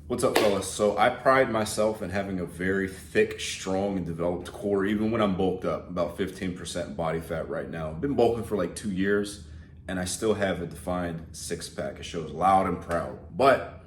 What's up, fellas? So I pride myself in having a very thick, strong, and developed core, even when I'm bulked up, about 15% body fat right now. I've been bulking for like 2 years, and I still have a defined six-pack. It shows loud and proud. But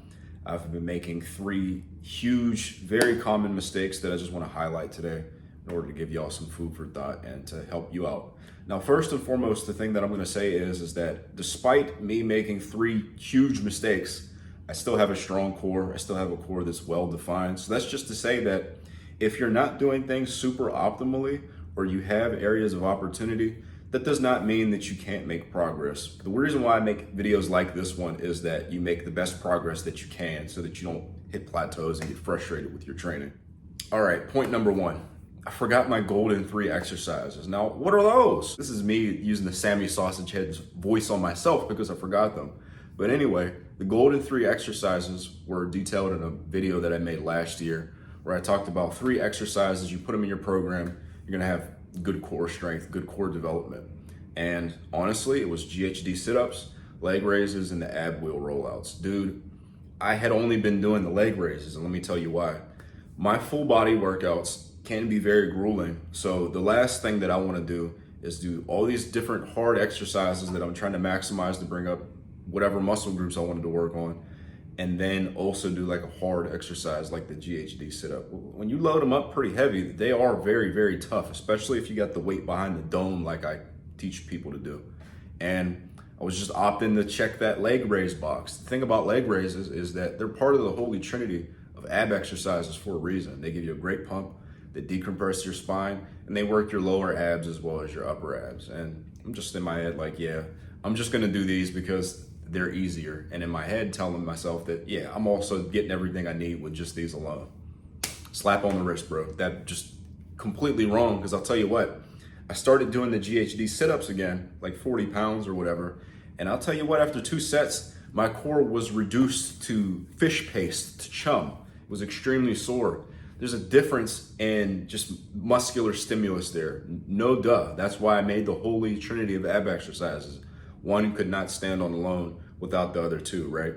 I've been making 3 huge, very common mistakes that I just want to highlight today in order to give y'all some food for thought and to help you out. Now, first and foremost, the thing that I'm going to say is that despite me making 3 huge mistakes, I still have a strong core. I still have a core that's well defined. So that's just to say that if you're not doing things super optimally or you have areas of opportunity, that does not mean that you can't make progress. The reason why I make videos like this one is that you make the best progress that you can so that you don't hit plateaus and get frustrated with your training. All right, point number 1. I forgot my golden 3 exercises. Now, what are those? This is me using the Sammy Sausage Head's voice on myself because I forgot them. But anyway, the golden 3 exercises were detailed in a video that I made last year where I talked about 3 exercises. You put them in your program, you're gonna have good core strength, good core development. And honestly, it was GHD sit-ups, leg raises, and the ab wheel rollouts. Dude, I had only been doing the leg raises, and let me tell you why. My full body workouts can be very grueling. So the last thing that I wanna do is do all these different hard exercises that I'm trying to maximize to bring up whatever muscle groups I wanted to work on, and then also do like a hard exercise like the GHD sit-up. When you load them up pretty heavy, they are very, very tough, especially if you got the weight behind the dome like I teach people to do. And I was just opting to check that leg raise box. The thing about leg raises is that they're part of the holy trinity of ab exercises for a reason. They give you a great pump, they decompress your spine, and they work your lower abs as well as your upper abs. And I'm just in my head like, yeah, I'm just gonna do these because they're easier. And in my head telling myself that, yeah, I'm also getting everything I need with just these alone. Slap on the wrist, bro. That just completely wrong, because I'll tell you what, I started doing the GHD sit-ups again, like 40 pounds or whatever. And I'll tell you what, after 2 sets, my core was reduced to fish paste, to chum. It was extremely sore. There's a difference in just muscular stimulus there. No duh. That's why I made the holy trinity of ab exercises. One could not stand on alone without the other 2, right?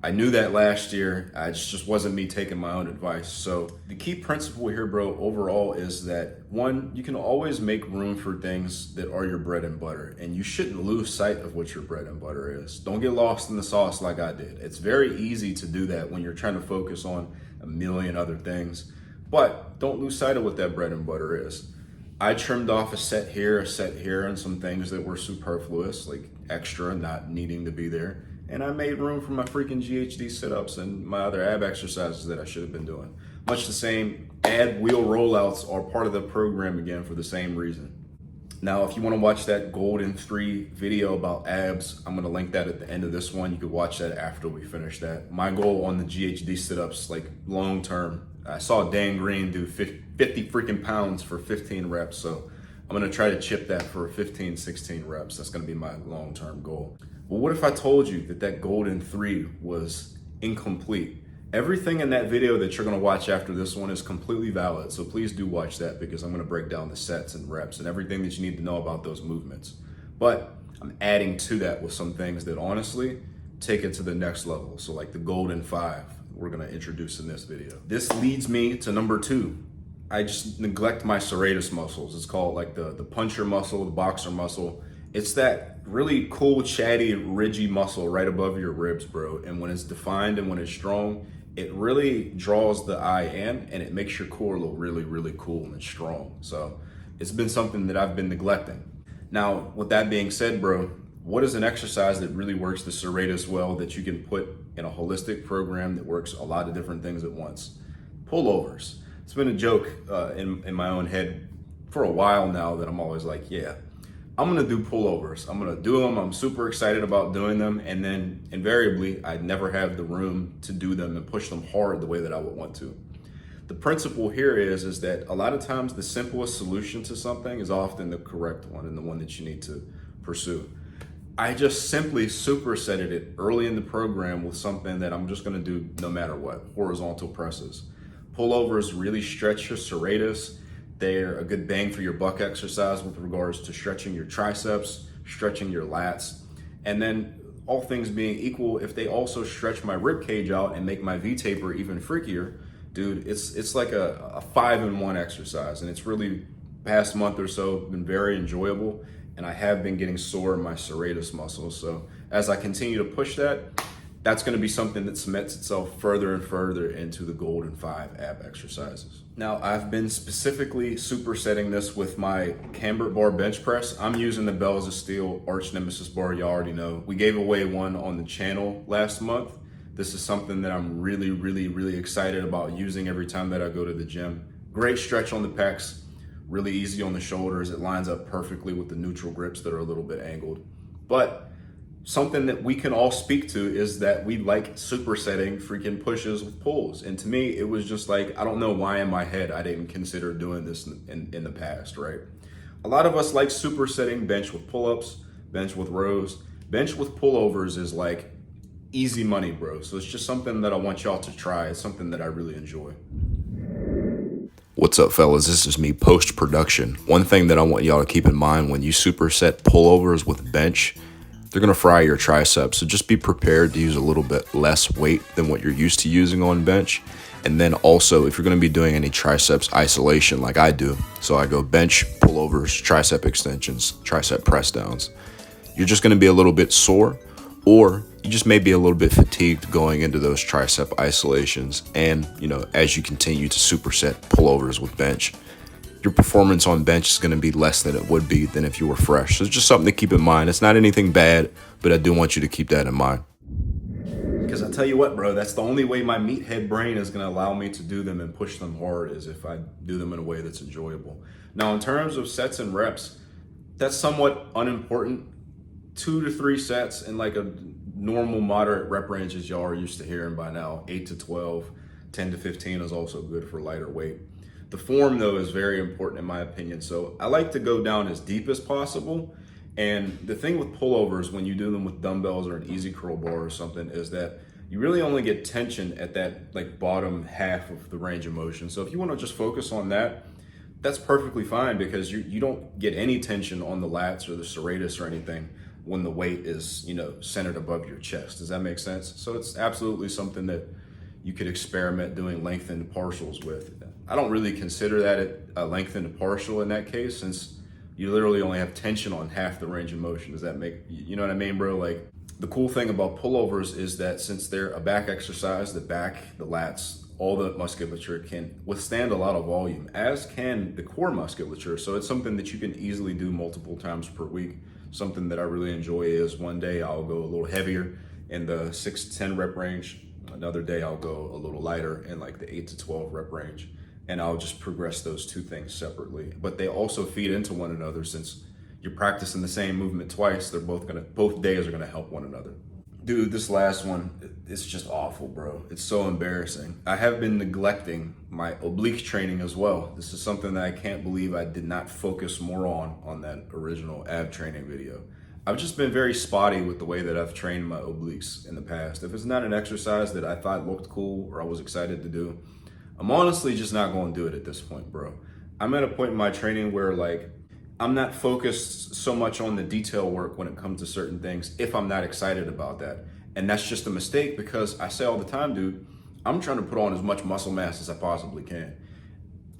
I knew that last year. It just wasn't me taking my own advice. So the key principle here, bro, overall is that 1, you can always make room for things that are your bread and butter, and you shouldn't lose sight of what your bread and butter is. Don't get lost in the sauce like I did. It's very easy to do that when you're trying to focus on a million other things, but don't lose sight of what that bread and butter is. I trimmed off a set here, and some things that were superfluous, like extra, not needing to be there. And I made room for my freaking GHD sit-ups and my other ab exercises that I should have been doing. Much the same, ab wheel rollouts are part of the program again for the same reason. Now, if you want to watch that golden 3 video about abs, I'm going to link that at the end of this one. You could watch that after we finish that. My goal on the GHD sit-ups, like long term, I saw Dan Green do 50 freaking pounds for 15 reps. So I'm going to try to chip that for 15, 16 reps. That's going to be my long-term goal. But what if I told you that that golden 3 was incomplete? Everything in that video that you're gonna watch after this one is completely valid, so please do watch that, because I'm gonna break down the sets and reps and everything that you need to know about those movements. But I'm adding to that with some things that honestly take it to the next level. So like the golden 5, we're gonna introduce in this video. This leads me to number 2. I just neglect my serratus muscles. It's called like the puncher muscle, the boxer muscle. It's that really cool, chatty, ridgy muscle right above your ribs, bro. And when it's defined and when it's strong, it really draws the eye in, and it makes your core look really, really cool and strong. So it's been something that I've been neglecting. Now, with that being said, bro, what is an exercise that really works the serratus well that you can put in a holistic program that works a lot of different things at once? Pullovers. It's been a joke in my own head for a while now that I'm always like, yeah, I'm gonna do pullovers. I'm gonna do them. I'm super excited about doing them. And then invariably, I never have the room to do them and push them hard the way that I would want to. The principle here is that a lot of times the simplest solution to something is often the correct one and the one that you need to pursue. I just simply supersetted it early in the program with something that I'm just gonna do no matter what, horizontal presses. Pullovers really stretch your serratus. They're a good bang for your buck exercise with regards to stretching your triceps, stretching your lats. And then all things being equal, if they also stretch my rib cage out and make my V-taper even freakier, dude, it's like a 5-in-1 exercise. And it's really, past month or so, been very enjoyable. And I have been getting sore in my serratus muscles. So as I continue to push that, that's gonna be something that cements itself further and further into the Golden 5 ab exercises. Now, I've been specifically supersetting this with my cambered bar bench press. I'm using the Bells of Steel Arch Nemesis bar, you already know. We gave away one on the channel last month. This is something that I'm really excited about using every time that I go to the gym. Great stretch on the pecs, really easy on the shoulders. It lines up perfectly with the neutral grips that are a little bit angled. But something that we can all speak to is that we like supersetting freaking pushes with pulls. And to me, it was just like, I don't know why in my head I didn't consider doing this in the past, right? A lot of us like supersetting bench with pull-ups, bench with rows. Bench with pullovers is like easy money, bro. So it's just something that I want y'all to try. It's something that I really enjoy. What's up, fellas? This is me post-production. One thing that I want y'all to keep in mind when you superset pullovers with bench, they're gonna fry your triceps. So just be prepared to use a little bit less weight than what you're used to using on bench. And then also, if you're gonna be doing any triceps isolation like I do, so I go bench, pullovers, tricep extensions, tricep press downs, you're just gonna be a little bit sore, or you just may be a little bit fatigued going into those tricep isolations. And, you know, as you continue to superset pullovers with bench, your performance on bench is going to be less than it would be than if you were fresh. So it's just something to keep in mind. It's not anything bad, but I do want you to keep that in mind. Because I tell you what, bro, that's the only way my meathead brain is going to allow me to do them and push them hard, is if I do them in a way that's enjoyable. Now, in terms of sets and reps, that's somewhat unimportant. 2 to 3 sets in like a normal moderate rep range as y'all are used to hearing by now. 8 to 12, 10 to 15 is also good for lighter weight. The form, though, is very important in my opinion. So I like to go down as deep as possible. And the thing with pullovers, when you do them with dumbbells or an easy curl bar or something, is that you really only get tension at that like bottom half of the range of motion. So if you want to just focus on that, that's perfectly fine, because you don't get any tension on the lats or the serratus or anything when the weight is, you know, centered above your chest. Does that make sense? So it's absolutely something that you could experiment doing lengthened partials with. I don't really consider that a lengthened partial in that case, since you literally only have tension on half the range of motion. Does that make, you know what I mean, bro? Like, the cool thing about pullovers is that since they're a back exercise, the back, the lats, all the musculature can withstand a lot of volume, as can the core musculature. So it's something that you can easily do multiple times per week. Something that I really enjoy is one day I'll go a little heavier in the 6 to 10 rep range. Another day I'll go a little lighter in like the 8 to 12 rep range. And I'll just progress those two things separately. But they also feed into one another, since you're practicing the same movement twice. They're both days are gonna help one another. Dude, this last one, it's just awful, bro. It's so embarrassing. I have been neglecting my oblique training as well. This is something that I can't believe I did not focus more on that original ab training video. I've just been very spotty with the way that I've trained my obliques in the past. If it's not an exercise that I thought looked cool or I was excited to do, I'm honestly just not going to do it at this point, bro. I'm at a point in my training where, like, I'm not focused so much on the detail work when it comes to certain things if I'm not excited about that. And that's just a mistake, because I say all the time, dude, I'm trying to put on as much muscle mass as I possibly can.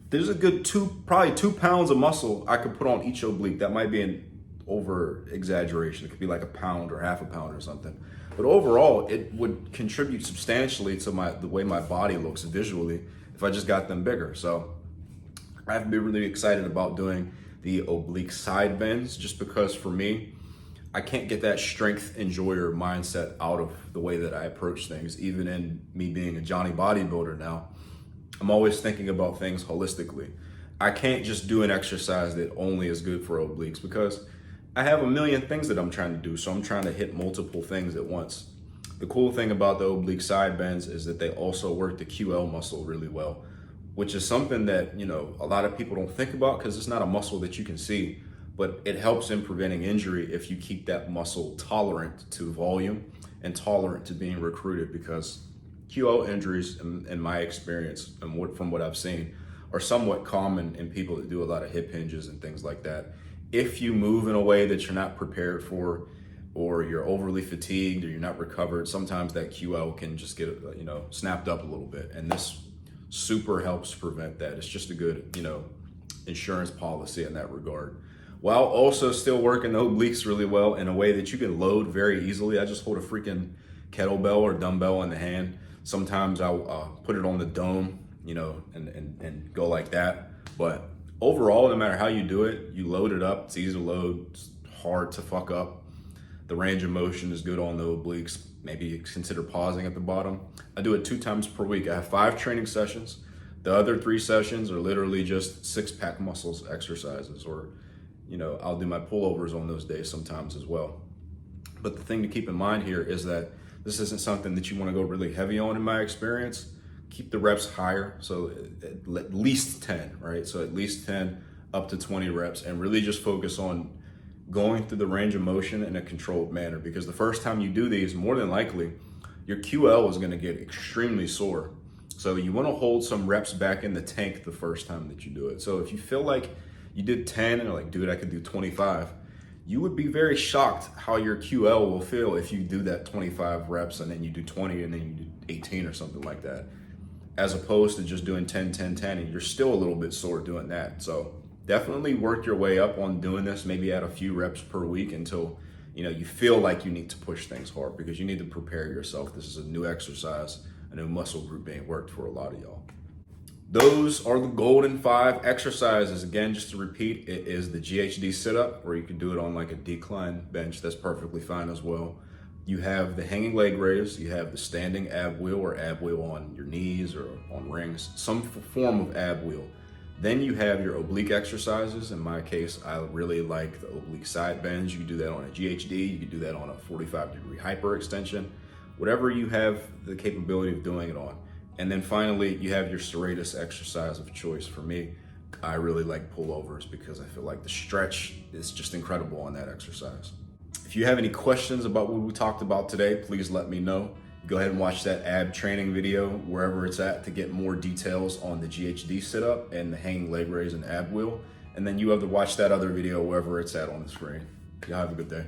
There's a good probably 2 pounds of muscle I could put on each oblique. That might be an over exaggeration. It could be like a pound or half a pound or something. But overall, it would contribute substantially to the way my body looks visually if I just got them bigger. So I've been really excited about doing the oblique side bends, just because for me, I can't get that strength enjoyer mindset out of the way that I approach things. Even in me being a Johnny bodybuilder now, I'm always thinking about things holistically. I can't just do an exercise that only is good for obliques, because I have a million things that I'm trying to do. So I'm trying to hit multiple things at once. The cool thing about the oblique side bends is that they also work the QL muscle really well, which is something that, you know, a lot of people don't think about, because it's not a muscle that you can see, but it helps in preventing injury if you keep that muscle tolerant to volume and tolerant to being recruited, because QL injuries, in my experience and from what I've seen, are somewhat common in people that do a lot of hip hinges and things like that. If you move in a way that you're not prepared for, or you're overly fatigued or you're not recovered, sometimes that QL can just get, you know, snapped up a little bit. And this super helps prevent that. It's just a good, you know, insurance policy in that regard. While also still working the obliques really well in a way that you can load very easily. I just hold a freaking kettlebell or dumbbell in the hand. Sometimes I'll put it on the dome, you know, and go like that. But overall, no matter how you do it, you load it up. It's easy to load, it's hard to fuck up. The range of motion is good on the obliques. Maybe consider pausing at the bottom. I do it 2 times per week. I have 5 training sessions. The other 3 sessions are literally just 6-pack muscles exercises, or, you know, I'll do my pullovers on those days sometimes as well. But the thing to keep in mind here is that this isn't something that you want to go really heavy on in my experience. Keep the reps higher, so at least 10, right? So at least 10 up to 20 reps, and really just focus on going through the range of motion in a controlled manner, because the first time you do these, more than likely, your QL is gonna get extremely sore. So you wanna hold some reps back in the tank the first time that you do it. So if you feel like you did 10 and you're like, dude, I could do 25, you would be very shocked how your QL will feel if you do that 25 reps and then you do 20 and then you do 18 or something like that, as opposed to just doing 10, 10, 10, and you're still a little bit sore doing that. So definitely work your way up on doing this, maybe add a few reps per week until, you know, you feel like you need to push things hard, because you need to prepare yourself. This is a new exercise, a new muscle group being worked for a lot of y'all. Those are the golden 5 exercises. Again, just to repeat, it is the GHD sit-up, where you can do it on like a decline bench. That's perfectly fine as well. You have the hanging leg raise, you have the standing ab wheel, or ab wheel on your knees or on rings, some form of ab wheel. Then you have your oblique exercises. In my case, I really like the oblique side bends. You can do that on a GHD, you can do that on a 45-degree hyperextension, whatever you have the capability of doing it on. And then finally, you have your Serratus exercise of choice. For me, I really like pullovers because I feel like the stretch is just incredible on that exercise. If you have any questions about what we talked about today, please let me know. Go ahead and watch that ab training video wherever it's at to get more details on the GHD sit-up and the hanging leg raise and ab wheel. And then you have to watch that other video wherever it's at on the screen. Y'all have a good day.